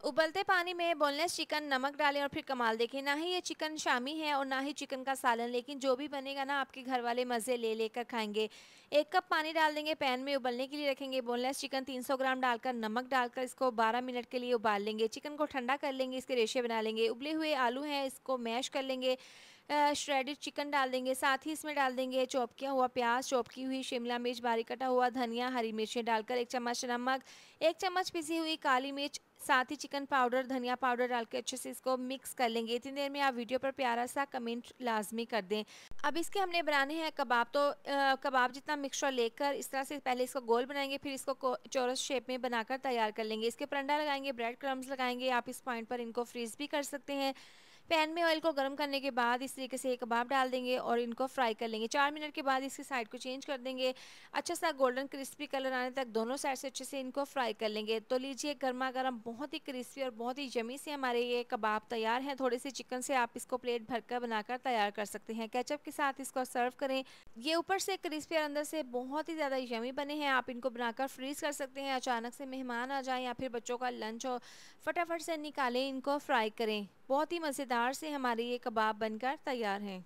उबलते पानी में बोनलेस चिकन नमक डालें और फिर कमाल देखें। ना ही ये चिकन शामी है और ना ही चिकन का सालन, लेकिन जो भी बनेगा ना आपके घर वाले मज़े ले लेकर खाएंगे। 1 कप पानी डाल देंगे, पैन में उबलने के लिए रखेंगे। बोनलेस चिकन 300 ग्राम डालकर नमक डालकर इसको 12 मिनट के लिए उबाल लेंगे। चिकन को ठंडा कर लेंगे, इसके रेशे बना लेंगे। उबले हुए आलू हैं, इसको मैश कर लेंगे। श्रेडेड चिकन डाल देंगे, साथ ही इसमें डाल देंगे चॉप किया हुआ प्याज, चॉप की हुई शिमला मिर्च, बारीक कटा हुआ धनिया, हरी मिर्चें डालकर 1 चम्मच नमक, 1 चम्मच पिसी हुई काली मिर्च, साथ ही चिकन पाउडर, धनिया पाउडर डाल के अच्छे से इसको मिक्स कर लेंगे। इतनी देर में आप वीडियो पर प्यारा सा कमेंट लाजमी कर दें। अब इसके हमने बनाने हैं कबाब, तो कबाब जितना मिक्सचर लेकर इस तरह से पहले इसको गोल बनाएंगे, फिर इसको चौरस शेप में बनाकर तैयार कर लेंगे। इसके ऊपर अंडा लगाएंगे, ब्रेड क्रम्स लगाएंगे। आप इस पॉइंट पर इनको फ्रीज भी कर सकते हैं। पैन में ऑयल को गर्म करने के बाद इस तरीके से कबाब डाल देंगे और इनको फ्राई कर लेंगे। 4 मिनट के बाद इसकी साइड को चेंज कर देंगे। अच्छा सा गोल्डन क्रिस्पी कलर आने तक दोनों साइड से अच्छे से इनको फ्राई कर लेंगे। तो लीजिए, गर्मा गर्म बहुत ही क्रिस्पी और बहुत ही यमी से हमारे ये कबाब तैयार हैं। थोड़े से चिकन से आप इसको प्लेट भरकर बनाकर तैयार कर सकते हैं। केचप के साथ इसको सर्व करें। ये ऊपर से क्रिस्पी और अंदर से बहुत ही ज़्यादा यमी बने हैं। आप इनको बनाकर फ्रीज कर सकते हैं। अचानक से मेहमान आ जाएं या फिर बच्चों का लंच हो, फटाफट से निकालें, इनको फ्राई करें। बहुत ही मज़ेदार से हमारे ये कबाब बनकर तैयार हैं।